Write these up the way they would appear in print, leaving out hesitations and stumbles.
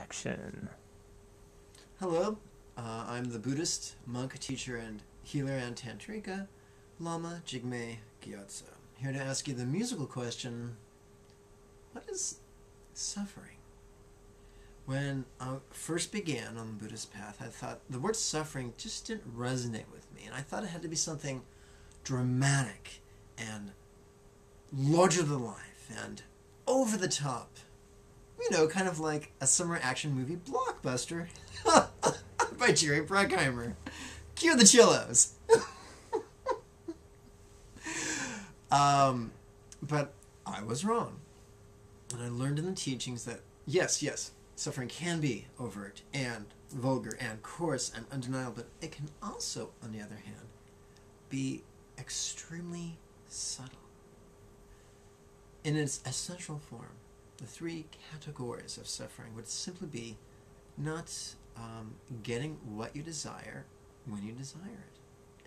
action. Hello, I'm the Buddhist monk, teacher, and healer and tantrika, Lama Jigme, here to ask you the musical question, what is suffering? When I first began on the Buddhist path, I thought the word suffering just didn't resonate with me, and I thought it had to be something dramatic and larger than life and over the top. You know, kind of like a summer action movie blockbuster by Jerry Bruckheimer. Cue the cellos. But I was wrong. And I learned in the teachings that, yes, suffering can be overt and vulgar and coarse and undeniable, but it can also, on the other hand, be extremely subtle. In its essential form, the three categories of suffering would simply be not getting what you desire when you desire it.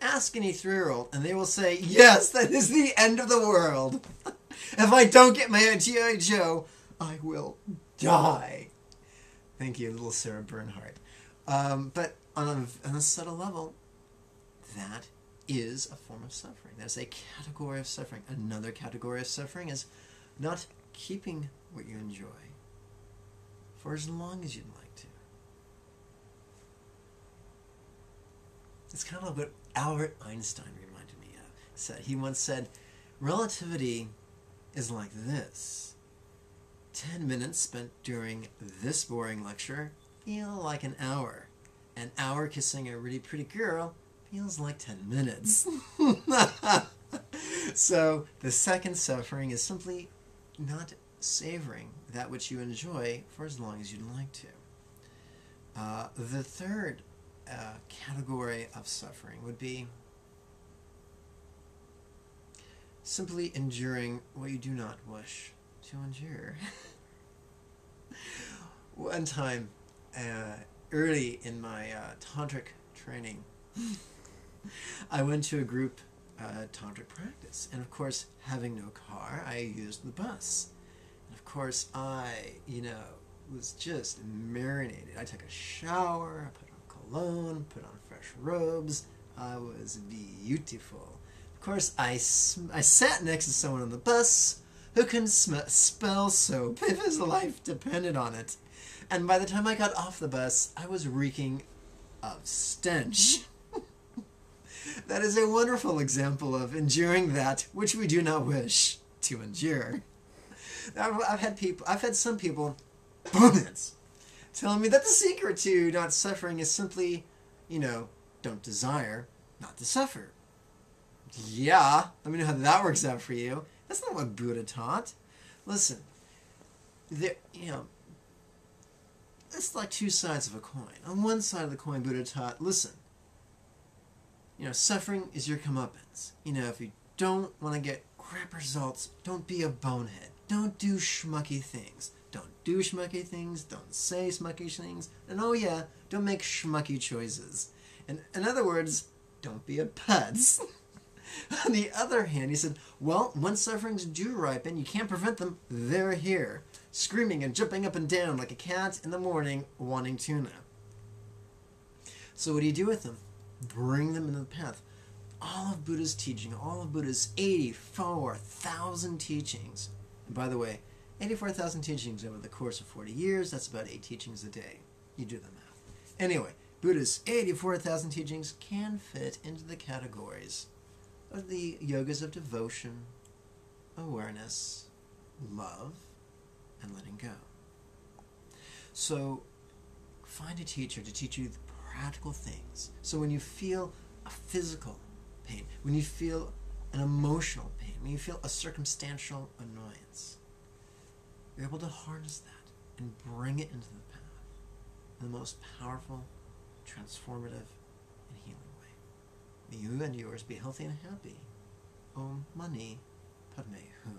Ask any 3-year-old and they will say, yes, that is the end of the world. If I don't get my G.I. Joe, I will die. Thank you, little Sarah Bernhardt. But on a subtle level, that is a form of suffering. That is a category of suffering. Another category of suffering is not keeping what you enjoy for as long as you'd like to. It's kind of what Albert Einstein reminded me of. He once said, relativity is like this. 10 minutes spent during this boring lecture feel like an hour. An hour kissing a really pretty girl feels like 10 minutes. So the second suffering is simply not savoring that which you enjoy for as long as you'd like to. The third category of suffering would be simply enduring what you do not wish to endure. One time, early in my tantric training, I went to a group tantric practice, and of course, having no car, I used the bus. And of course, I, was just marinated. I took a shower, I put on cologne, put on fresh robes. I was beautiful. Of course, I sat next to someone on the bus who couldn't spell soap if his life depended on it. And by the time I got off the bus, I was reeking of stench. That is a wonderful example of enduring that which we do not wish to endure. I've had some people, telling me that the secret to not suffering is simply, don't desire not to suffer. Yeah, let me know how that works out for you. That's not what Buddha taught. Listen, it's like two sides of a coin. On one side of the coin, Buddha taught, listen, suffering is your comeuppance. If you don't want to get crap results, don't be a bonehead. Don't do schmucky things. Don't do schmucky things. Don't say schmucky things. And oh yeah, don't make schmucky choices. And in other words, don't be a putz. On the other hand, he said, well, when sufferings do ripen, you can't prevent them. They're here, screaming and jumping up and down like a cat in the morning wanting tuna. So what do you do with them? Bring them into the path. All of Buddha's teaching, all of Buddha's 84,000 teachings. And by the way, 84,000 teachings over the course of 40 years, that's about 8 teachings a day. You do the math. Anyway, Buddha's 84,000 teachings can fit into the categories of the yogas of devotion, awareness, love, and letting go. So find a teacher to teach you the practical things. So when you feel a physical pain, when you feel an emotional pain, when you feel a circumstantial annoyance, you're able to harness that and bring it into the path in the most powerful, transformative, and healing way. May you and yours be healthy and happy. Om Mani Padme Hum.